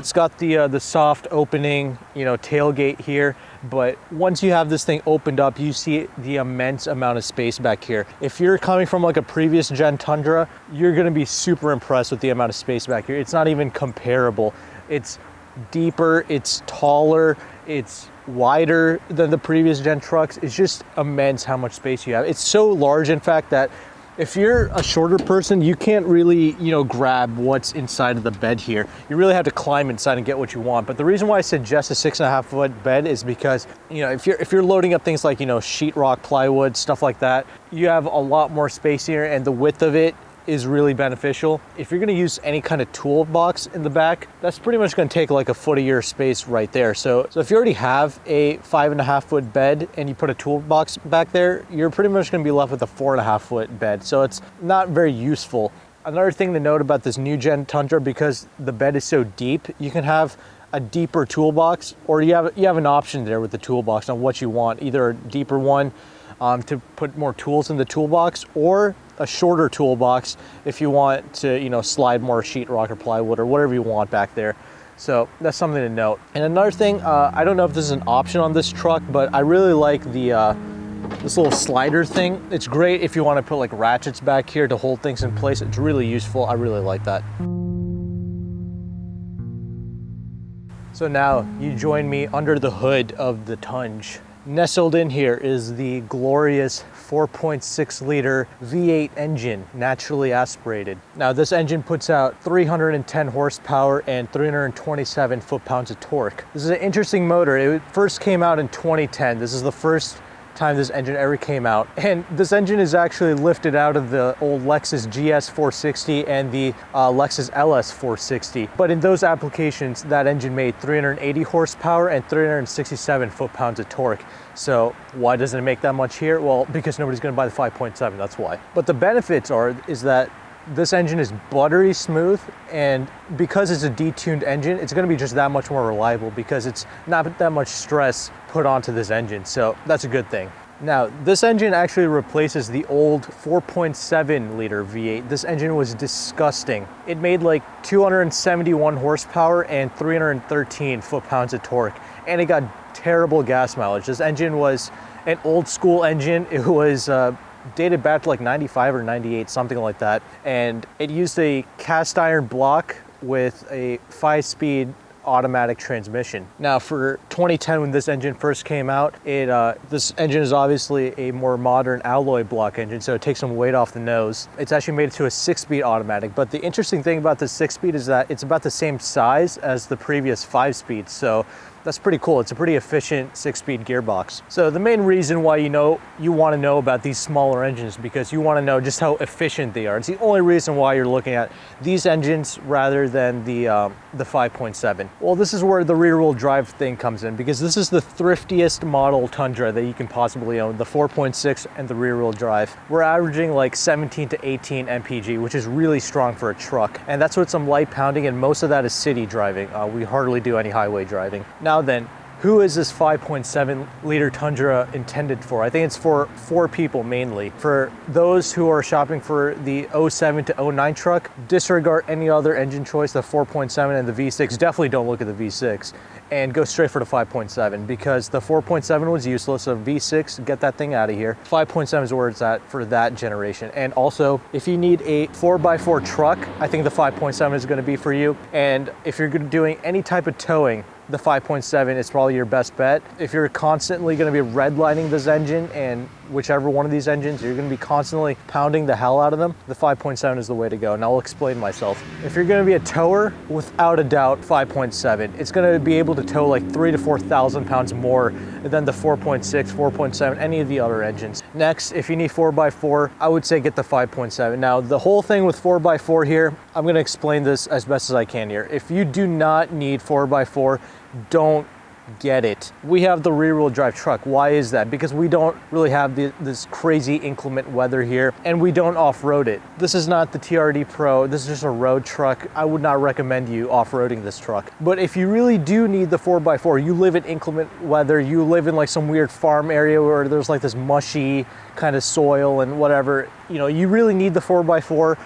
it's got the soft opening, tailgate here. But once you have this thing opened up, you see the immense amount of space back here. If you're coming from like a previous gen Tundra, you're gonna be super impressed with the amount of space back here. It's not even comparable. It's deeper, it's taller, it's wider than the previous gen trucks. It's just immense how much space you have. It's so large, in fact, that if you're a shorter person, you can't really, grab what's inside of the bed here. You really have to climb inside and get what you want. But the reason why I suggest a 6.5 foot bed is because, if you're loading up things like, sheetrock, plywood, stuff like that, you have a lot more space here, and the width of it is really beneficial. If you're gonna use any kind of toolbox in the back, that's pretty much gonna take like a foot of your space right there. So if you already have a 5.5 foot bed and you put a toolbox back there, you're pretty much gonna be left with a 4.5 foot bed. So it's not very useful. Another thing to note about this new gen Tundra, because the bed is so deep, you can have a deeper toolbox, or you have an option there with the toolbox on what you want, either a deeper one to put more tools in the toolbox, or a shorter toolbox if you want to, slide more sheetrock or plywood or whatever you want back there. So that's something to note. And another thing, I don't know if this is an option on this truck, but I really like this little slider thing. It's great if you want to put like ratchets back here to hold things in place. It's really useful. I really like that. So now you join me under the hood of the Tundra. Nestled in here is the glorious 4.6 liter V8 engine, naturally aspirated. Now this engine puts out 310 horsepower and 327 foot-pounds of torque. This is an interesting motor. It first came out in 2010. This is the first time this engine ever came out. And this engine is actually lifted out of the old Lexus GS 460 and the Lexus LS 460. But in those applications, that engine made 380 horsepower and 367 foot-pounds of torque. So why doesn't it make that much here? Well, because nobody's gonna buy the 5.7, that's why. But the benefits is that this engine is buttery smooth, and because it's a detuned engine, it's gonna be just that much more reliable because it's not that much stress put onto this engine. So that's a good thing. Now, this engine actually replaces the old 4.7 liter V8. This engine was disgusting. It made like 271 horsepower and 313 foot-pounds of torque, and it got terrible gas mileage. This engine was an old school engine. It was dated back to like 95 or 98, something like that. And it used a cast iron block with a 5-speed automatic transmission. Now for 2010, when this engine first came out, this engine is obviously a more modern alloy block engine, so it takes some weight off the nose. It's actually made it to a 6-speed automatic, but the interesting thing about the 6-speed is that it's about the same size as the previous 5-speed, so that's pretty cool. It's a pretty efficient 6-speed gearbox. So the main reason why you want to know about these smaller engines is because you want to know just how efficient they are. It's the only reason why you're looking at these engines rather than the 5.7. Well, this is where the rear-wheel drive thing comes in, because this is the thriftiest model Tundra that you can possibly own, the 4.6 and the rear-wheel drive. We're averaging like 17 to 18 mpg, which is really strong for a truck. And that's with some light pounding, and most of that is city driving. We hardly do any highway driving. Now then, who is this 5.7 liter Tundra intended for? I think it's for 4 people mainly. For those who are shopping for the 07 to 09 truck, disregard any other engine choice, the 4.7 and the V6. Definitely don't look at the V6 and go straight for the 5.7, because the 4.7 was useless. So V6, get that thing out of here. 5.7 is where it's at for that generation. And also, if you need a 4x4 truck, I think the 5.7 is going to be for you. And if you're doing any type of towing, the 5.7 is probably your best bet. If you're constantly going to be redlining this engine, and whichever one of these engines, you're going to be constantly pounding the hell out of them, the 5.7 is the way to go. And I'll explain myself. If you're going to be a tower, without a doubt, 5.7. It's going to be able to tow like 3,000 to 4,000 pounds more than the 4.6, 4.7, any of the other engines. Next, if you need 4x4, I would say get the 5.7. Now, the whole thing with 4x4 here, I'm going to explain this as best as I can here. If you do not need 4x4, don't get it. We have the rear-wheel drive truck. Why is that? Because we don't really have this crazy inclement weather here, and we don't off-road it. This is not the TRD Pro. This is just a road truck. I would not recommend you off-roading this truck. But if you really do need the 4x4, you live in inclement weather, you live in like some weird farm area where there's like this mushy kind of soil and whatever, you really need the 4x4.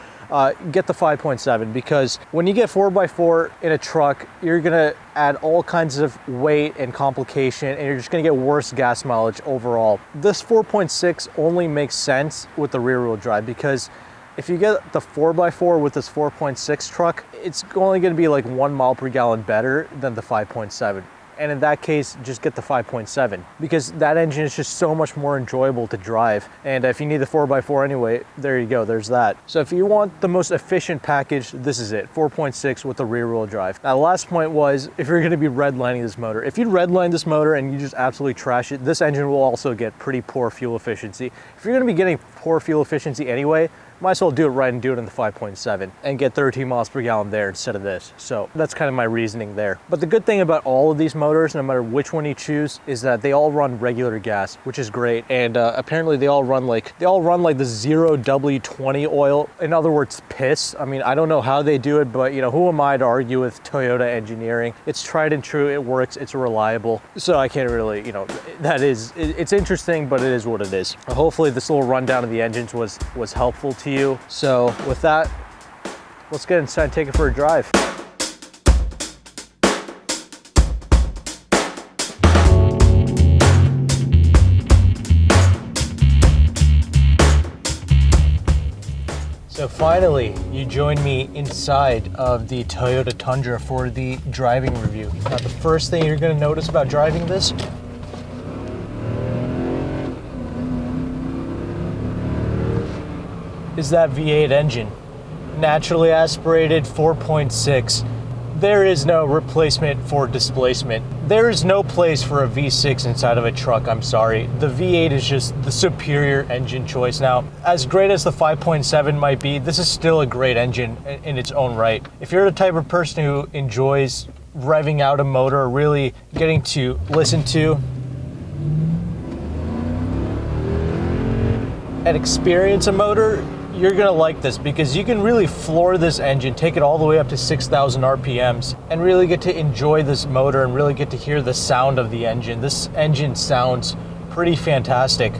get the 5.7, because when you get 4x4 in a truck, you're gonna add all kinds of weight and complication, and you're just gonna get worse gas mileage overall. This 4.6 only makes sense with the rear wheel drive, because if you get the 4x4 with this 4.6 truck, it's only gonna be like 1 mile per gallon better than the 5.7. And in that case, just get the 5.7, because that engine is just so much more enjoyable to drive. And if you need the 4x4 anyway, there you go, there's that. So if you want the most efficient package, this is it, 4.6 with the rear wheel drive. Now, the last point was, if you're gonna be redlining this motor, if you redline this motor and you just absolutely trash it, this engine will also get pretty poor fuel efficiency. If you're gonna be getting poor fuel efficiency anyway, might as well do it right and do it in the 5.7 and get 13 miles per gallon there instead of this. So that's kind of my reasoning there. But the good thing about all of these motors, no matter which one you choose, is that they all run regular gas, which is great. And apparently they all run like the 0W20 oil. In other words, piss. I mean, I don't know how they do it, but you know, who am I to argue with Toyota engineering? It's tried and true, it works, it's reliable. So I can't really, you know, it's interesting, but it is what it is. Hopefully this little rundown of the engines was helpful to you. So with that, let's get inside and take it for a drive. So finally, you joined me inside of the Toyota Tundra for the driving review. Now, the first thing you're going to notice about driving this is that V8 engine. Naturally aspirated 4.6. There is no replacement for displacement. There is no place for a V6 inside of a truck, I'm sorry. The V8 is just the superior engine choice. Now, as great as the 5.7 might be, this is still a great engine in its own right. If you're the type of person who enjoys revving out a motor, or really getting to listen to and experience a motor, you're gonna like this, because you can really floor this engine, take it all the way up to 6,000 RPMs, and really get to enjoy this motor and really get to hear the sound of the engine. This engine sounds pretty fantastic.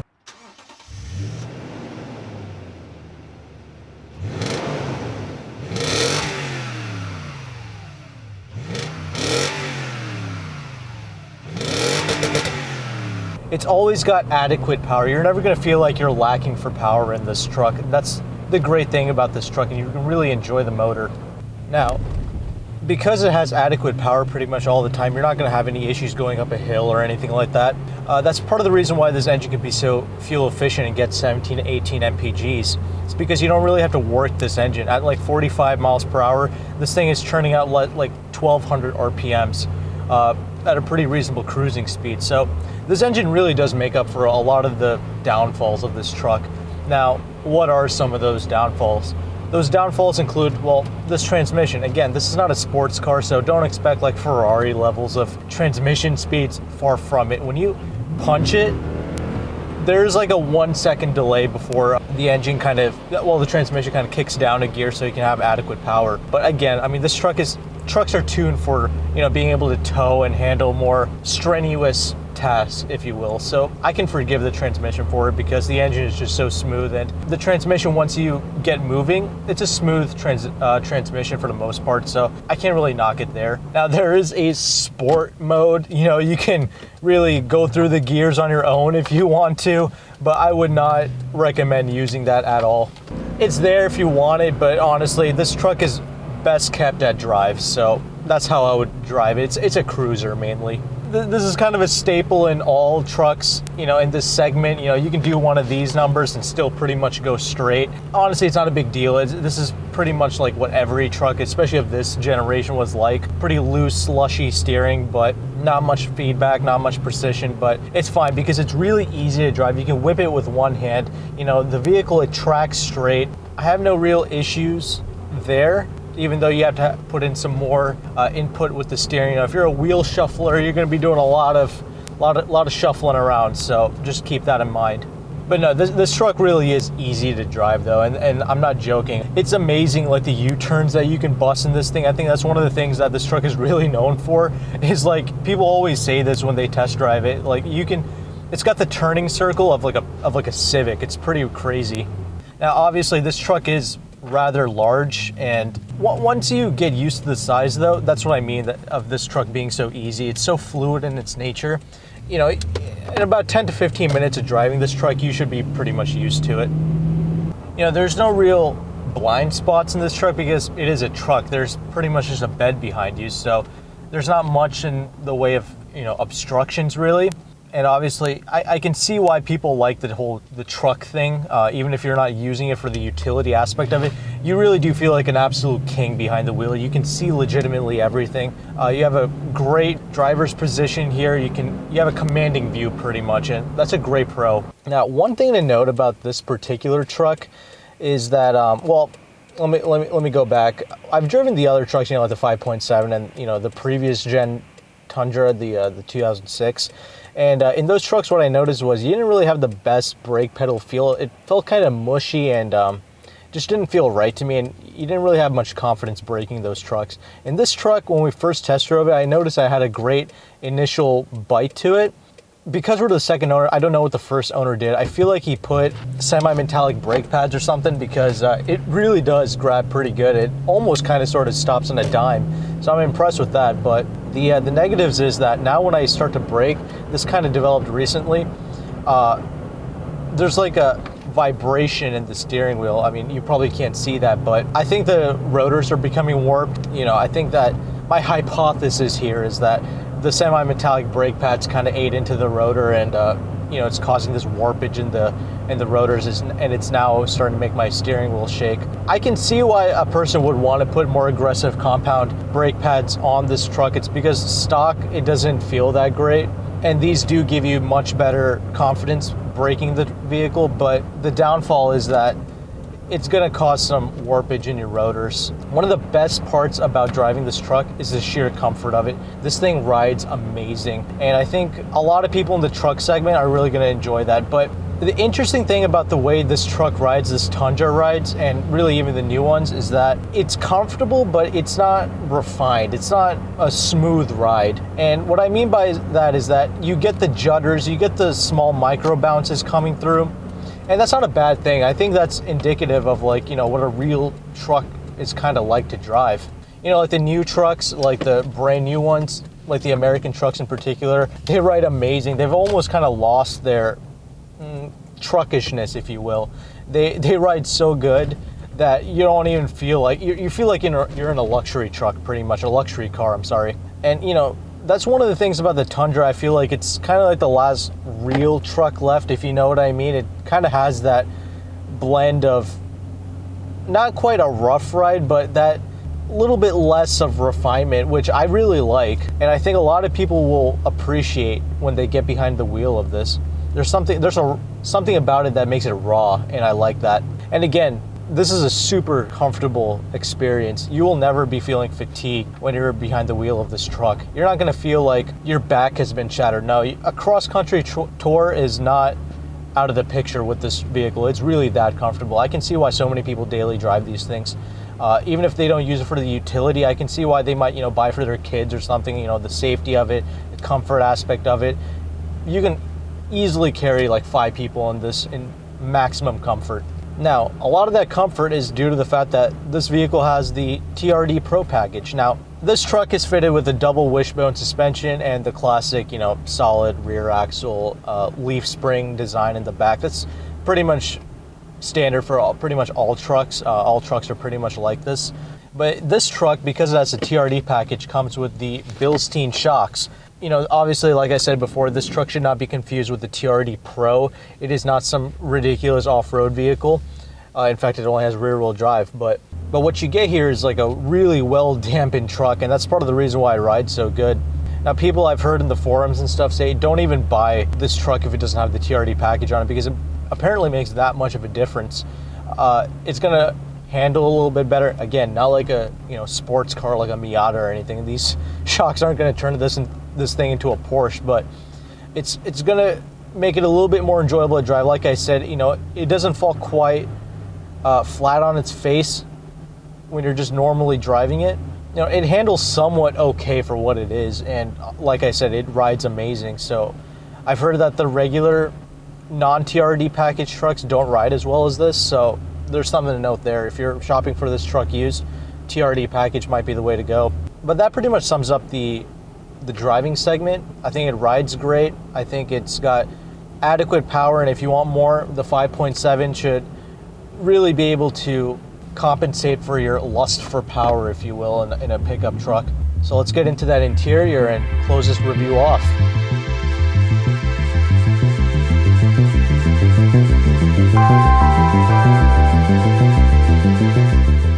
It's always got adequate power. You're never gonna feel like you're lacking for power in this truck. That's the great thing about this truck, and you can really enjoy the motor. Now, because it has adequate power pretty much all the time, you're not gonna have any issues going up a hill or anything like that. That's part of the reason why this engine can be so fuel efficient and get 17 to 18 mpgs. It's because you don't really have to work this engine. At like 45 miles per hour, this thing is churning out like 1,200 RPMs. At a pretty reasonable cruising speed. So this engine really does make up for a lot of the downfalls of this truck. Now, what are some of those downfalls? Those downfalls include, well, this transmission. Again, this is not a sports car, so don't expect like Ferrari levels of transmission speeds. Far from it. When you punch it, there's like a 1 second delay before the engine the transmission kind of kicks down a gear so you can have adequate power. But again, I mean, trucks are tuned for, you know, being able to tow and handle more strenuous tasks, if you will. So I can forgive the transmission for it, because the engine is just so smooth, and the transmission, once you get moving, it's a smooth transmission for the most part, so I can't really knock it there. Now, there is a sport mode. You know, you can really go through the gears on your own if you want to, but I would not recommend using that at all. It's there if you want it, but honestly, this truck is best kept at drive, so that's how I would drive it. It's a cruiser mainly. This is kind of a staple in all trucks, you know, in this segment. You know, you can do one of these numbers and still pretty much go straight. Honestly, it's not a big deal. This is pretty much like what every truck, especially of this generation, was like. Pretty loose, slushy steering, but not much feedback, not much precision, but it's fine because it's really easy to drive. You can whip it with one hand. You know, the vehicle, it tracks straight. I have no real issues there, even though you have to put in some more input with the steering. You know, if you're a wheel shuffler, you're going to be doing a lot of shuffling around, so just keep that in mind. But no, this truck really is easy to drive though, and I'm not joking. It's amazing, like the U-turns that you can bust in this thing. I think that's one of the things that this truck is really known for, is like, people always say this when they test drive it, like it's got the turning circle of like a Civic. It's pretty crazy. Now, obviously, this truck is rather large, and once you get used to the size though, that's what I mean of this truck being so easy. It's so fluid in its nature. You know, in about 10 to 15 minutes of driving this truck, you should be pretty much used to it. You know, there's no real blind spots in this truck because it is a truck. There's pretty much just a bed behind you, so there's not much in the way of, you know, obstructions really. And obviously, I can see why people like the truck thing, even if you're not using it for the utility aspect of it. You really do feel like an absolute king behind the wheel. You can see legitimately everything. You have a great driver's position here. You have a commanding view pretty much, and that's a great pro. Now, one thing to note about this particular truck is that, well, let me go back. I've driven the other trucks, you know, like the 5.7 and, you know, the previous gen Tundra, the 2006. And in those trucks, what I noticed was you didn't really have the best brake pedal feel. It felt kind of mushy and just didn't feel right to me, and you didn't really have much confidence braking those trucks. In this truck, when we first test drove it, I noticed I had a great initial bite to it. Because we're the second owner, I don't know what the first owner did. I feel like he put semi-metallic brake pads or something, because it really does grab pretty good. It almost kind of sort of stops on a dime. So I'm impressed with that. But the negatives is that now when I start to brake, this kind of developed recently, there's like a vibration in the steering wheel. I mean, you probably can't see that, but I think the rotors are becoming warped. You know, I think that my hypothesis here is that the semi-metallic brake pads kind of ate into the rotor, and you know, it's causing this warpage in the rotors, and it's now starting to make my steering wheel shake. I can see why a person would want to put more aggressive compound brake pads on this truck. It's because stock, it doesn't feel that great, and these do give you much better confidence braking the vehicle, but the downfall is that it's going to cause some warpage in your rotors. One of the best parts about driving this truck is the sheer comfort of it. This thing rides amazing, and I think a lot of people in the truck segment are really going to enjoy that. But the interesting thing about the way this truck rides, this Tundra rides, and really even the new ones, is that it's comfortable, but it's not refined. It's not a smooth ride. And what I mean by that is that you get the judders, you get the small micro bounces coming through. And that's not a bad thing. I think that's indicative of, like, you know, what a real truck is kind of like to drive. You know, like the new trucks, like the brand new ones, like the American trucks in particular, they ride amazing. They've almost kind of lost their truckishness, if you will. They ride so good that you don't even feel like, you feel like you're in a luxury truck, pretty much, a luxury car, I'm sorry. And, you know, that's one of the things about the Tundra. I feel like it's kind of like the last real truck left, if you know what I mean. It kind of has that blend of not quite a rough ride, but that little bit less of refinement, which I really like. And I think a lot of people will appreciate when they get behind the wheel of this. There's something about it that makes it raw, and I like that. And again, this is a super comfortable experience. You will never be feeling fatigued when you're behind the wheel of this truck. You're not gonna feel like your back has been shattered. No, a cross-country tour is not out of the picture with this vehicle. It's really that comfortable. I can see why so many people daily drive these things. Even if they don't use it for the utility, I can see why they might, you know, buy for their kids or something. You know, the safety of it, the comfort aspect of it. You can easily carry like 5 people in this in maximum comfort. Now, a lot of that comfort is due to the fact that this vehicle has the TRD Pro package. Now, this truck is fitted with a double wishbone suspension and the classic, you know, solid rear axle leaf spring design in the back. That's pretty much standard for pretty much all trucks. All trucks are pretty much like this. But this truck, because it has a TRD package, comes with the Bilstein shocks. You know, obviously, like I said before, this truck should not be confused with the TRD Pro. It is not some ridiculous off-road vehicle. In fact, it only has rear-wheel drive. But what you get here is like a really well-dampened truck, and that's part of the reason why it rides so good. Now, people I've heard in the forums and stuff say, don't even buy this truck if it doesn't have the TRD package on it, because it apparently makes that much of a difference. It's gonna handle a little bit better. Again, not like a, you know, sports car like a Miata or anything. These shocks aren't gonna turn this thing into a Porsche, but it's gonna make it a little bit more enjoyable to drive. Like I said, you know, it doesn't fall quite flat on its face when you're just normally driving it. You know, it handles somewhat okay for what it is, and like I said, it rides amazing. So I've heard that the regular non-TRD package trucks don't ride as well as this, so there's something to note there. If you're shopping for this truck used, TRD package might be the way to go. But that pretty much sums up the driving segment. I think it rides great. I think it's got adequate power, and if you want more, the 5.7 should really be able to compensate for your lust for power, if you will, in a pickup truck. So let's get into that interior and close this review off.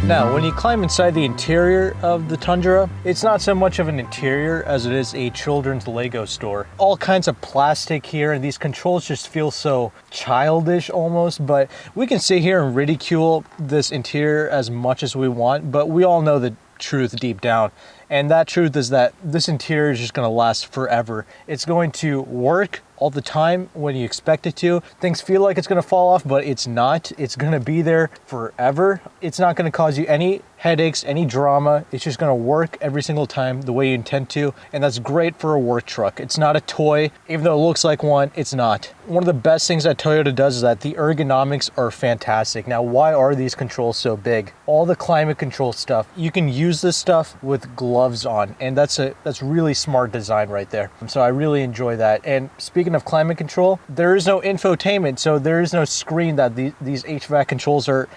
Now, when you climb inside the interior of the Tundra, it's not so much of an interior as it is a children's Lego store. All kinds of plastic here, and these controls just feel so childish almost, but we can sit here and ridicule this interior as much as we want, but we all know the truth deep down. And that truth is that this interior is just going to last forever. It's going to work all the time when you expect it to. Things feel like it's going to fall off, but it's not. It's going to be there forever. It's not going to cause you any headaches, any drama. It's just going to work every single time the way you intend to. And that's great for a work truck. It's not a toy. Even though it looks like one, it's not. One of the best things that Toyota does is that the ergonomics are fantastic. Now, why are these controls so big? All the climate control stuff, you can use this stuff with gloves on, and that's really smart design right there. So I really enjoy that. And speaking of climate control, there is no infotainment, so there is no screen that these HVAC controls are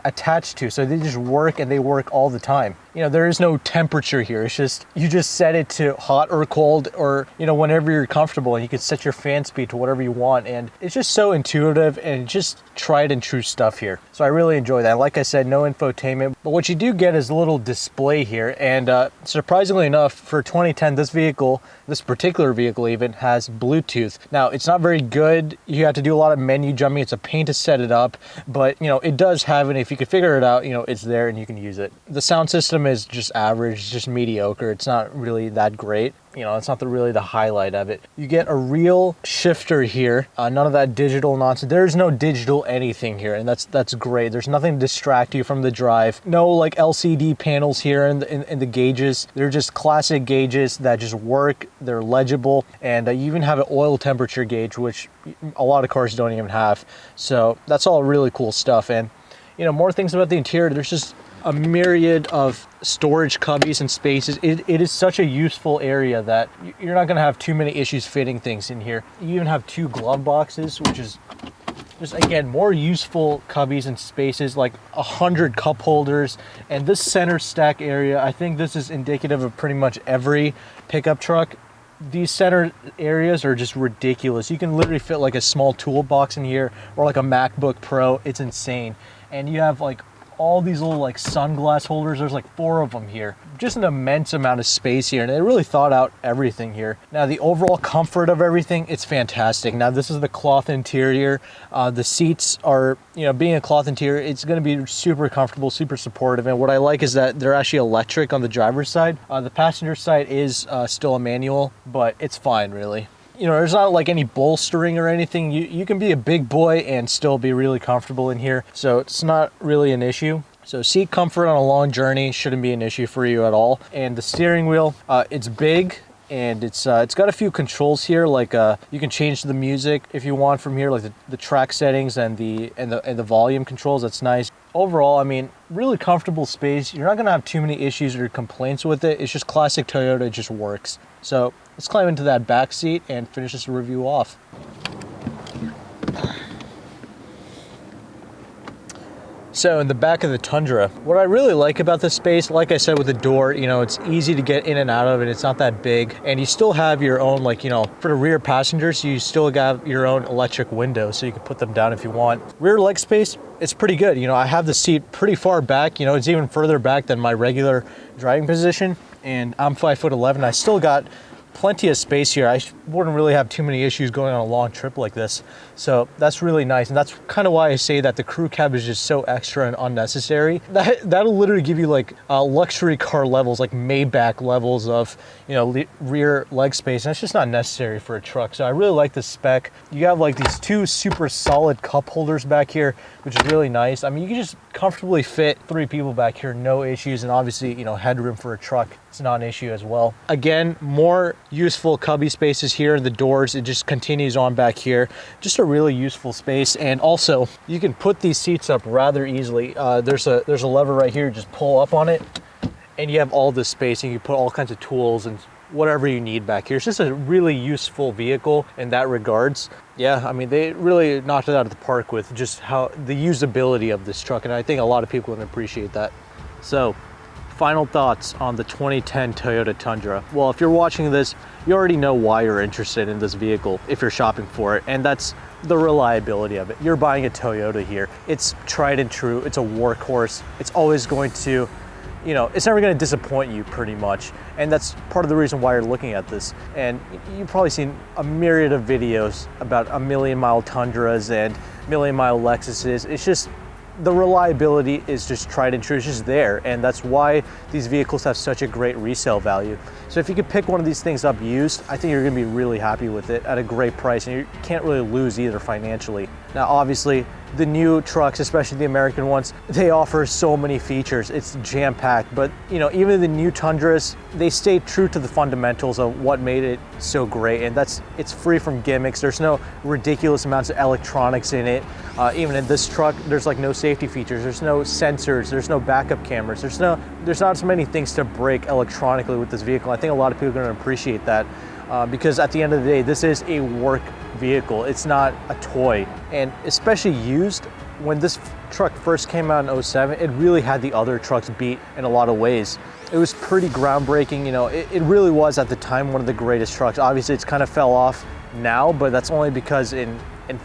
attached to. So they just work, and they work all the time. You know, there is no temperature here. It's just, you just set it to hot or cold, or, you know, whenever you're comfortable, and you can set your fan speed to whatever you want. And it's just so intuitive and just tried and true stuff here. So I really enjoy that. Like I said, no infotainment, but what you do get is a little display here. And surprisingly enough, for 2010, this particular vehicle even has Bluetooth. Now, it's not very good. You have to do a lot of menu jumping. It's a pain to set it up, but you know, it does have it. If you could figure it out, you know, it's there and you can use it. The sound system is just average, it's just mediocre. It's not really that great. You know, it's not really the highlight of it. You get a real shifter here. None of that digital nonsense. There's no digital anything here, and that's great. There's nothing to distract you from the drive. No like LCD panels here in the gauges. They're just classic gauges that just work. They're legible, and you even have an oil temperature gauge, which a lot of cars don't even have. So that's all really cool stuff. And you know, more things about the interior. There's just a myriad of storage cubbies and spaces. It is such a useful area that you're not going to have too many issues fitting things in here. You even have 2 glove boxes, which is just, again, more useful cubbies and spaces, like 100 cup holders. And this center stack area, I think this is indicative of pretty much every pickup truck. These center areas are just ridiculous. You can literally fit like a small toolbox in here, or like a MacBook Pro. It's insane. And you have like all these little like sunglass holders. There's like 4 of them here. Just an immense amount of space here, and they really thought out everything here. Now, the overall comfort of everything, it's fantastic. Now, this is the cloth interior. The seats are, you know, being a cloth interior, it's going to be super comfortable, super supportive. And what I like is that they're actually electric on the driver's side. The passenger side is still a manual, but it's fine, really. You know, there's not like any bolstering or anything. You can be a big boy and still be really comfortable in here. So it's not really an issue. So seat comfort on a long journey shouldn't be an issue for you at all. And the steering wheel, it's big, and it's got a few controls here. Like you can change the music if you want from here, like the track settings and the volume controls. That's nice. Overall, I mean, really comfortable space. You're not gonna have too many issues or complaints with it. It's just classic Toyota, it just works. So let's climb into that back seat and finish this review off. So in the back of the Tundra, what I really like about this space, like I said with the door, you know, it's easy to get in and out of it. It's not that big. And you still have your own, like, you know, for the rear passengers, you still have your own electric windows, so you can put them down if you want. Rear leg space, it's pretty good. You know, I have the seat pretty far back. You know, it's even further back than my regular driving position. And I'm 5'11". I still got plenty of space here. I wouldn't really have too many issues going on a long trip like this. So that's really nice. And that's kind of why I say that the crew cab is just so extra and unnecessary. That'll literally give you like luxury car levels, like Maybach levels of, you know, rear leg space. And it's just not necessary for a truck. So I really like the spec. You have like these 2 super solid cup holders back here, which is really nice. I mean, you can just comfortably fit 3 people back here, no issues. And obviously, you know, headroom for a truck, it's not an issue as well. Again, more useful cubby spaces here in the doors. It just continues on back here. Just a really useful space. And also you can put these seats up rather easily. There's a lever right here, just pull up on it and you have all this space and you can put all kinds of tools and whatever you need back here. It's just a really useful vehicle in that regards. Yeah, I mean, they really knocked it out of the park with just how the usability of this truck, and I think a lot of people would appreciate that. So, final thoughts on the 2010 Toyota Tundra. Well, if you're watching this, you already know why you're interested in this vehicle if you're shopping for it, and that's the reliability of it. You're buying a Toyota here. It's tried and true. It's a workhorse. It's always going to, you know, it's never going to disappoint you pretty much. And that's part of the reason why you're looking at this. And you've probably seen a myriad of videos about 1,000,000-mile Tundras and 1,000,000-mile Lexuses. It's just, the reliability is just tried and true. It's just there. And that's why these vehicles have such a great resale value. So if you could pick one of these things up used, I think you're going to be really happy with it at a great price. And you can't really lose either financially. Now, obviously, the new trucks, especially the American ones, they offer so many features. It's jam-packed, but you know, even the new Tundras, they stay true to the fundamentals of what made it so great, and it's free from gimmicks. There's no ridiculous amounts of electronics in it. Even in this truck, there's like no safety features. There's no sensors. There's no backup cameras. There's not so many things to break electronically with this vehicle. I think a lot of people are going to appreciate that. Because at the end of the day, this is a work vehicle. It's not a toy. And especially used, when this truck first came out in 2007, it really had the other trucks beat in a lot of ways. It was pretty groundbreaking. You know, it really was at the time one of the greatest trucks. Obviously, it's kind of fell off now, but that's only because in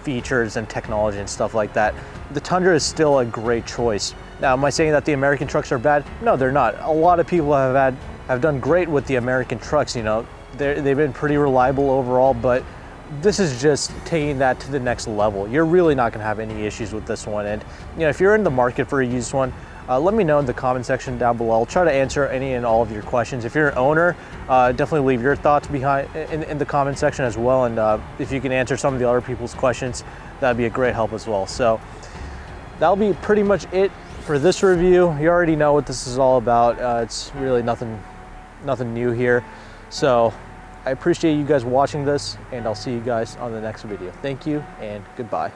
features and technology and stuff like that. The Tundra is still a great choice. Now, am I saying that the American trucks are bad? No, they're not. A lot of people have done great with the American trucks, you know. They've been pretty reliable overall, but this is just taking that to the next level. You're really not gonna have any issues with this one. And you know, if you're in the market for a used one, let me know in the comment section down below. I'll try to answer any and all of your questions. If you're an owner, definitely leave your thoughts behind in the comment section as well. And if you can answer some of the other people's questions, that'd be a great help as well. So that'll be pretty much it for this review. You already know what this is all about. It's really nothing new here. So I appreciate you guys watching this, and I'll see you guys on the next video. Thank you and goodbye.